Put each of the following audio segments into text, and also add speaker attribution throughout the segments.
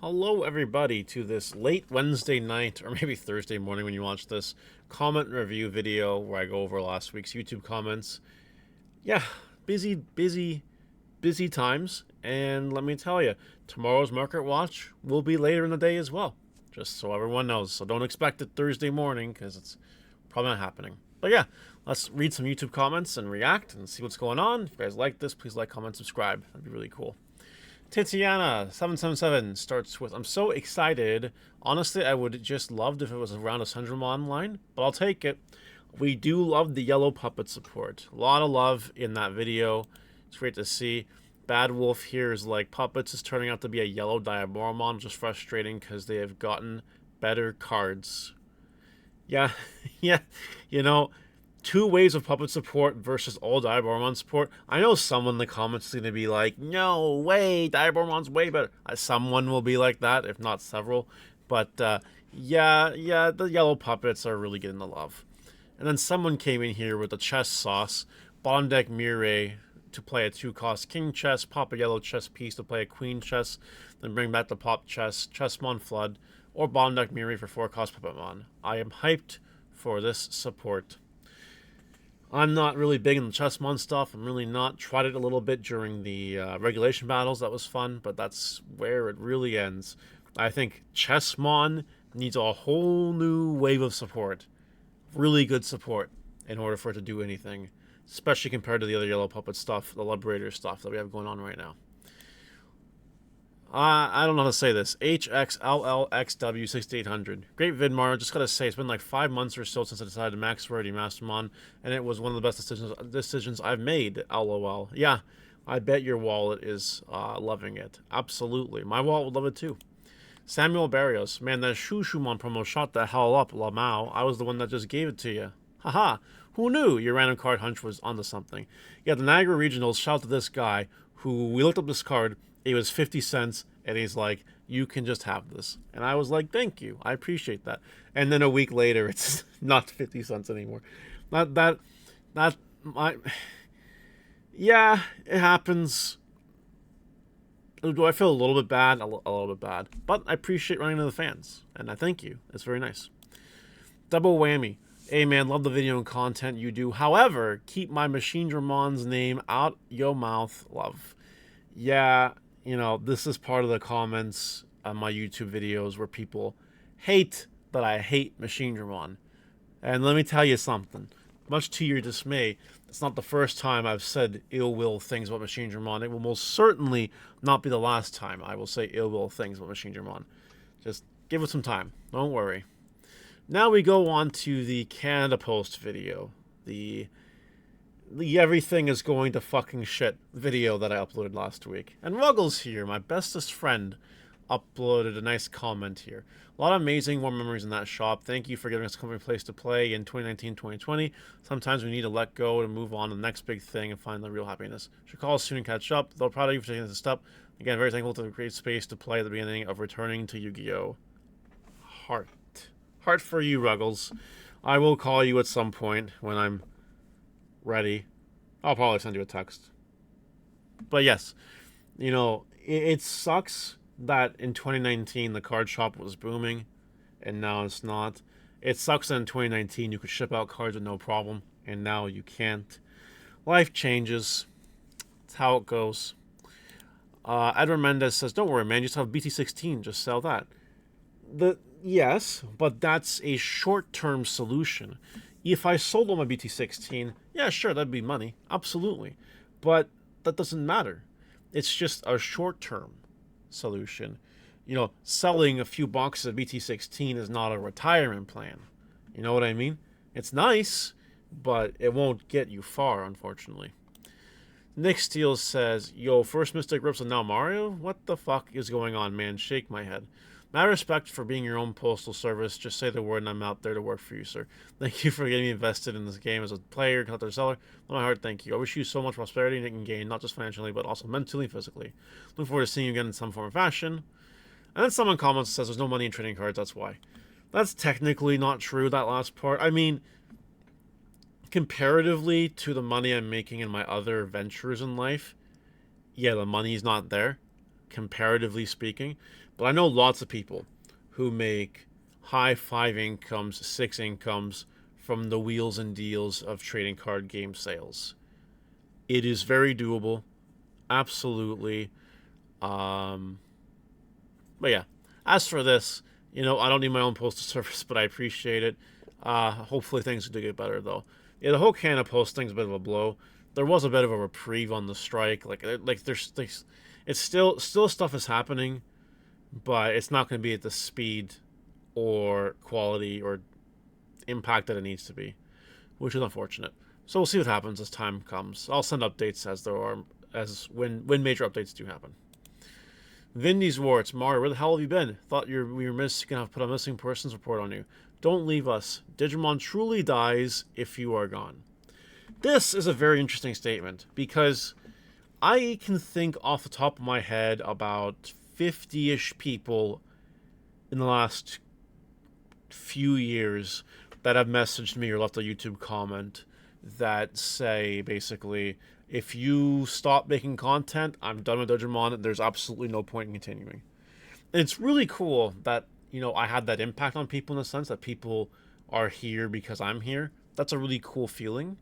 Speaker 1: Hello, everybody, to this late Wednesday night, or maybe Thursday morning when you watch this, comment review video where I go over last week's YouTube comments. Yeah, busy times, and let me tell you, tomorrow's Market Watch will be later in the day as well, just so everyone knows. So don't expect it Thursday morning, because it's probably not happening. But yeah, let's read some YouTube comments and react and see what's going on. If you guys like this, please like, comment, subscribe. That'd be really cool. Titiana 777 starts with, I'm so excited. Honestly, I would just loved if it was around a Syndrome online, but I'll take it. We do love the yellow puppet support. A lot of love in that video. It's great to see. Bad Wolf here is like, puppets is turning out to be a yellow Diaboromon, which is frustrating because they have gotten better cards. Yeah, yeah, you know, two waves of puppet support versus all Diaboromon support. I know someone in the comments is going to be like, no way, Diaboromon's way better. Someone will be like that, if not several. But yeah, the yellow puppets are really getting the love. And then someone came in here with the chess sauce. Bottom deck Mireille to play a 2-cost king chess, pop a yellow chess piece to play a queen chess, then bring back the pop chess, Chessmon Flood, or bottom deck Mireille for 4-cost Puppetmon. I am hyped for this support. I'm not really big in the Chessmon stuff. I'm really not. Tried it a little bit during the regulation battles. That was fun, but that's where it really ends. I think Chessmon needs a whole new wave of support. Really good support in order for it to do anything, especially compared to the other yellow puppet stuff, the Liberator stuff that we have going on right now. I don't know how to say this. HXLLXW6800. Great vid, Mario. Just gotta say, it's been like 5 months or so since I decided to max Rarity Mastermon, and it was one of the best decisions I've made. LOL. Yeah, I bet your wallet is loving it. Absolutely. My wallet would love it too. Samuel Barrios. Man, that Digimon Promos shot the hell up, Lamau. I was the one that just gave it to you. Haha. Who knew your random card hunch was onto something? Yeah, the Niagara Regionals, shout to this guy who we looked up this card. It was 50 cents, and he's like, you can just have this. And I was like, thank you. I appreciate that. And then a week later, it's not 50 cents anymore. Yeah, it happens. Do I feel a little bit bad? A little bit bad. But I appreciate running to the fans, and I thank you. It's very nice. Double whammy. Hey man, love the video and content you do. However, keep my Machinedramon's name out your mouth, love. Yeah, you know, this is part of the comments on my YouTube videos where people hate that I hate Machinedramon. And let me tell you something. Much to your dismay, it's not the first time I've said ill will things about Machinedramon. It will most certainly not be the last time I will say ill will things about Machinedramon. Just give it some time. Don't worry. Now we go on to the Canada Post video. The everything is going to fucking shit video that I uploaded last week. And Ruggles here, my bestest friend, uploaded a nice comment here. A lot of amazing warm memories in that shop. Thank you for giving us a comfy place to play in 2019-2020. Sometimes we need to let go and move on to the next big thing and find the real happiness. Should call us soon and catch up. Though proud of you for taking this step. Again, very thankful to the great space to play at the beginning of returning to Yu-Gi-Oh! Heart for you, Ruggles. I will call you at some point when I'm ready. I'll probably send you a text. But yes, you know, it sucks that in 2019 the card shop was booming and now it's not. It sucks that in 2019 you could ship out cards with no problem and now you can't. Life changes. It's how it goes. Edward Mendez says, don't worry, man, you just have BT16, just sell that. Yes, but that's a short-term solution. If I sold all my BT16, yeah, sure, that'd be money. Absolutely. But that doesn't matter. It's just a short-term solution. You know, selling a few boxes of BT16 is not a retirement plan. You know what I mean? It's nice, but it won't get you far, unfortunately. Nick Steele says, yo, first Mystic Rips and now Mario? What the fuck is going on, man? Shake my head. Mad respect for being your own postal service. Just say the word and I'm out there to work for you, sir. Thank you for getting me invested in this game as a player, collector, seller. With my heart, thank you. I wish you so much prosperity and gain, not just financially, but also mentally and physically. Looking forward to seeing you again in some form or fashion. And then someone comments and says there's no money in trading cards, that's why. That's technically not true, that last part. I mean, comparatively to the money I'm making in my other ventures in life, yeah, the money's not there. comparatively speaking. But I know lots of people who make high 5 incomes, 6 incomes from the wheels and deals of trading card game sales. It is very doable. Absolutely. But yeah, as for this, I don't need my own postal service, but I appreciate it. Hopefully things do get better, though. Yeah, the whole Canada Post thing's a bit of a blow. There was a bit of a reprieve on the strike. It's still stuff is happening, but it's not going to be at the speed or quality or impact that it needs to be, which is unfortunate. So we'll see what happens as time comes. I'll send updates when major updates do happen. Vindy's Warts, Mario, where the hell have you been? Thought we were missing. Gonna have put a missing persons report on you. Don't leave us. Digimon truly dies if you are gone. This is a very interesting statement because I can think off the top of my head about 50-ish people in the last few years that have messaged me or left a YouTube comment that say basically, if you stop making content, I'm done with Digimon. There's absolutely no point in continuing. And it's really cool that, I had that impact on people in the sense that people are here because I'm here. That's a really cool feeling.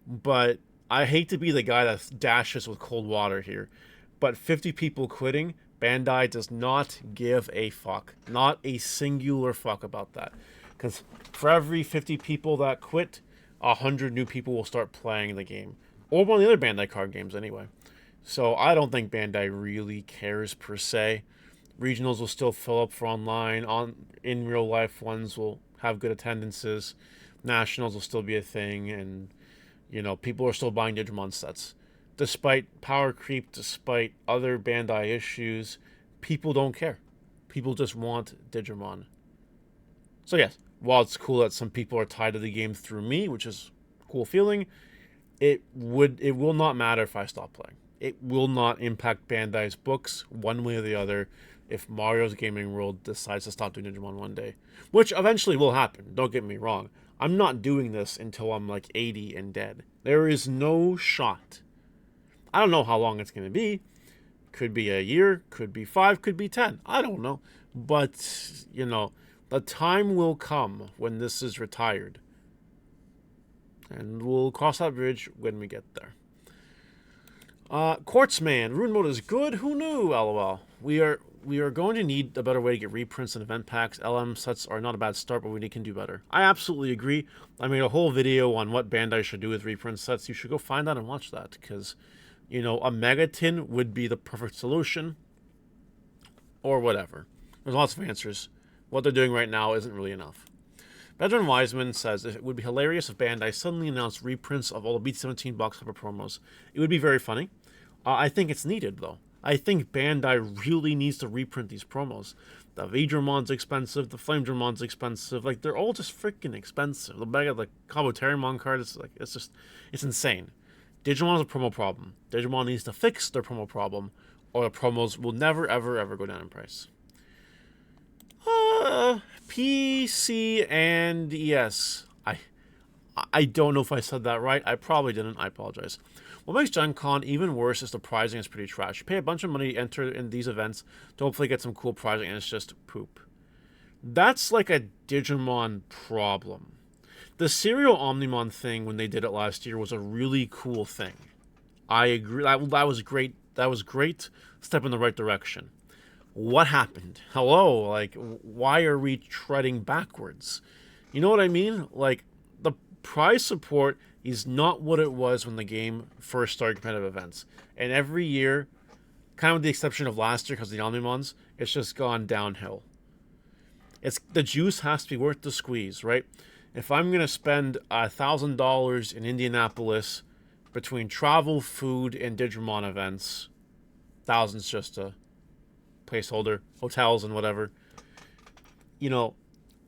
Speaker 1: But I hate to be the guy that dashes with cold water here. But 50 people quitting, Bandai does not give a fuck. Not a singular fuck about that. Because for every 50 people that quit, 100 new people will start playing the game. Or one of the other Bandai card games anyway. So I don't think Bandai really cares per se. Regionals will still fill up for online. In real life ones will have good attendances. Nationals will still be a thing. And, people are still buying Digimon sets. Despite power creep, despite other Bandai issues, people don't care. People just want Digimon. So yes, while it's cool that some people are tied to the game through me, which is a cool feeling, it will not matter if I stop playing. It will not impact Bandai's books one way or the other if Mario's Gaming World decides to stop doing Digimon one day. Which eventually will happen, don't get me wrong. I'm not doing this until I'm like 80 and dead. There is no shot. I don't know how long it's going to be. Could be a year, could be 5, could be 10. I don't know. But, the time will come when this is retired. And we'll cross that bridge when we get there. Quartzman, Rune Mode is good. Who knew? LOL. We are going to need a better way to get reprints and event packs. LM sets are not a bad start, but we can do better. I absolutely agree. I made a whole video on what Bandai should do with reprint sets. You should go find that and watch that because, a Megatin would be the perfect solution. Or whatever. There's lots of answers. What they're doing right now isn't really enough. Benjamin Wiseman says it would be hilarious if Bandai suddenly announced reprints of all the Beat 17 box cover promos. It would be very funny. I think it's needed, though. I think Bandai really needs to reprint these promos. The Vidramon's expensive, the Flame Dramon's expensive. They're all just freaking expensive. The bag of the Kabuterimon card is it's insane. Digimon has a promo problem. Digimon needs to fix their promo problem, or the promos will never, ever, ever go down in price. PC and ES. I don't know if I said that right. I probably didn't. I apologize. What makes Gen Con even worse is the prizing is pretty trash. You pay a bunch of money to enter in these events to hopefully get some cool prizing, and it's just poop. That's like a Digimon problem. The Serial Omnimon thing when they did it last year was a really cool thing. I agree. That was great. That was great step in the right direction. What happened? Hello? Why are we treading backwards? You know what I mean? The prize support is not what it was when the game first started competitive events. And every year, kind of with the exception of last year because of the Omnimons, it's just gone downhill. The juice has to be worth the squeeze, right? If I'm going to spend $1,000 in Indianapolis between travel, food, and Digimon events, thousands just a placeholder, hotels and whatever, I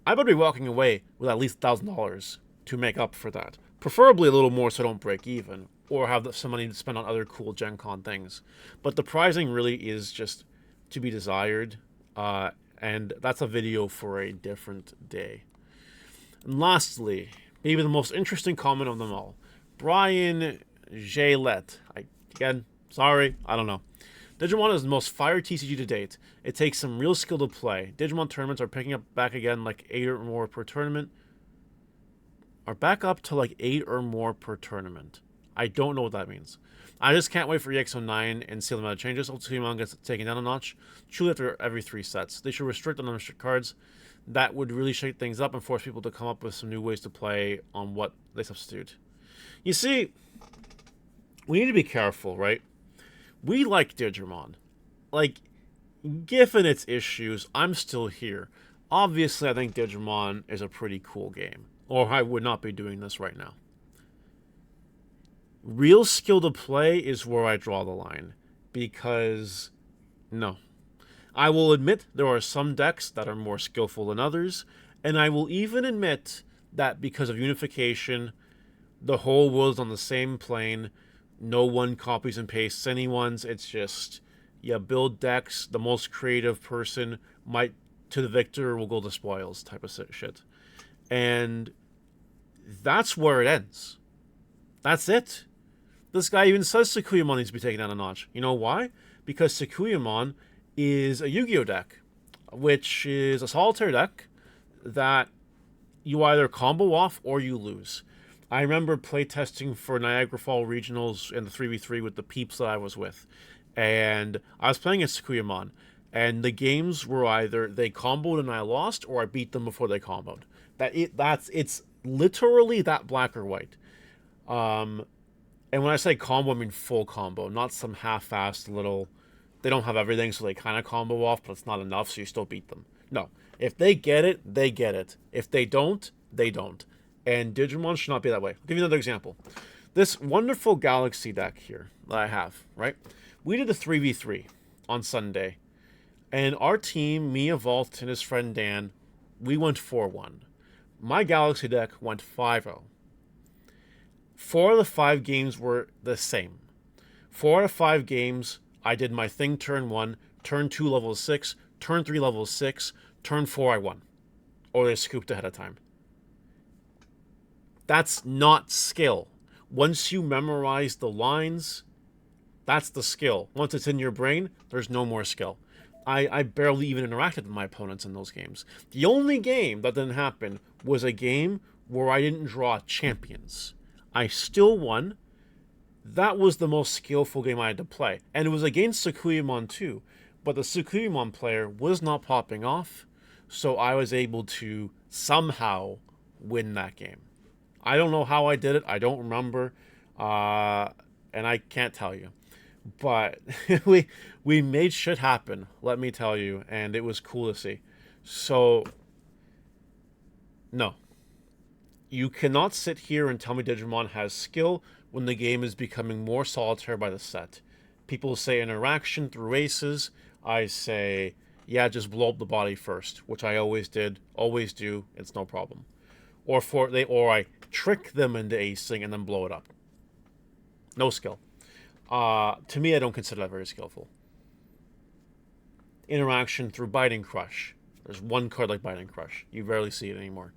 Speaker 1: better be walking away with at least $1,000 to make up for that. Preferably a little more so I don't break even, or have some money to spend on other cool Gen Con things. But the prizing really is just to be desired, and that's a video for a different day. And lastly, maybe the most interesting comment of them all, Brian Jalette. Sorry, I don't know. Digimon is the most fire TCG to date. It takes some real skill to play. Digimon tournaments are picking up back again, like 8 or more per tournament. Are back up to like 8 or more per tournament. I don't know what that means. I just can't wait for EX09 and see the amount of changes. Ultimon gets taken down a notch. Truly after every 3 sets. They should restrict on unrestricted cards. That would really shake things up and force people to come up with some new ways to play on what they substitute. You see, we need to be careful, right? We like Digimon. Like, given its issues, I'm still here. Obviously, I think Digimon is a pretty cool game, or I would not be doing this right now. Real skill to play is where I draw the line, because, no. I will admit there are some decks that are more skillful than others, and I will even admit that because of unification, the whole world's on the same plane, no one copies and pastes anyone's, it's just, you build decks, the most creative person might, to the victor, will go the spoils type of shit. And that's where it ends. That's it. This guy even says Sakuyamon needs to be taken down a notch. You know why? Because Sakuyamon is a Yu-Gi-Oh deck, which is a solitaire deck that you either combo off or you lose. I remember playtesting for Niagara Fall Regionals in the 3v3 with the peeps that I was with. And I was playing as Sakuyamon. And the games were either they comboed and I lost, or I beat them before they comboed. It's literally that black or white. And when I say combo, I mean full combo, not some half-assed little... They don't have everything, so they kind of combo off, but it's not enough, so you still beat them. No. If they get it, they get it. If they don't, they don't. And Digimon should not be that way. I'll give you another example. This wonderful Galaxy deck here that I have, right? We did a 3v3 on Sunday. And our team, me, Vault, and his friend Dan, we went 4-1. My Galaxy deck went 5-0. 4 of the 5 games were the same. 4 out of 5 games, I did my thing turn 1, turn 2 level 6, turn 3 level 6, turn 4 I won. Or they scooped ahead of time. That's not skill. Once you memorize the lines, that's the skill. Once it's in your brain, there's no more skill. I barely even interacted with my opponents in those games. The only game that didn't happen was a game where I didn't draw champions. I still won. That was the most skillful game I had to play. And it was against Sakuyamon too. But the Sakuyamon player was not popping off. So I was able to somehow win that game. I don't know how I did it. I don't remember. And I can't tell you. But we made shit happen, let me tell you. And it was cool to see. So, no. You cannot sit here and tell me Digimon has skill when the game is becoming more solitaire by the set. People say interaction through aces. I say, yeah, just blow up the body first, which I always did, always do. It's no problem. Or I trick them into acing and then blow it up. No skill. To me, I don't consider that very skillful. Interaction through Biting Crush. There's one card like Biting Crush. You rarely see it anymore.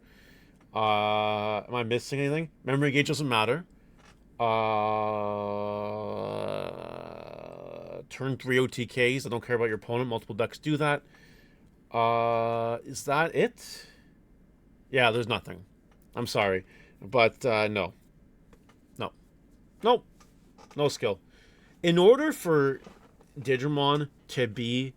Speaker 1: Am I missing anything? Memory gauge doesn't matter. Turn 3 OTKs. I don't care about your opponent. Multiple decks do that. Is that it? Yeah, there's nothing. I'm sorry. But, no. No. Nope. No skill. In order for Digimon to be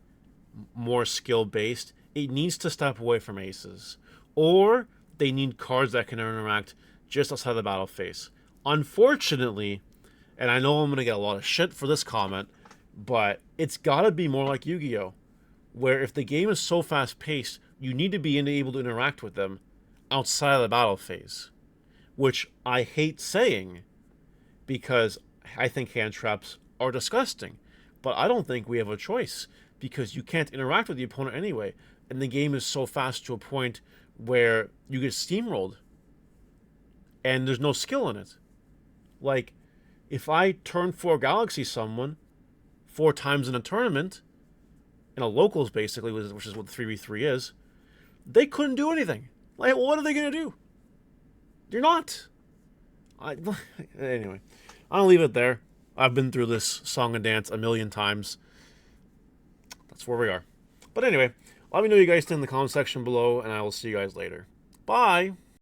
Speaker 1: more skill-based, it needs to step away from aces. Or they need cards that can interact just outside the battle phase. Unfortunately, and I know I'm going to get a lot of shit for this comment, but it's got to be more like Yu-Gi-Oh! Where if the game is so fast-paced, you need to be able to interact with them outside of the battle phase. Which I hate saying, because I think hand traps are disgusting. But I don't think we have a choice, because you can't interact with the opponent anyway, and the game is so fast to a point where you get steamrolled, and there's no skill in it. Like, if I turn 4 Galaxy someone 4 times in a tournament, in a locals basically, which is what 3v3 is, they couldn't do anything. Like, what are they going to do? You're not. Anyway, I'll leave it there. I've been through this song and dance a million times. That's where we are. But anyway, let me know what you guys think in the comment section below, and I will see you guys later. Bye!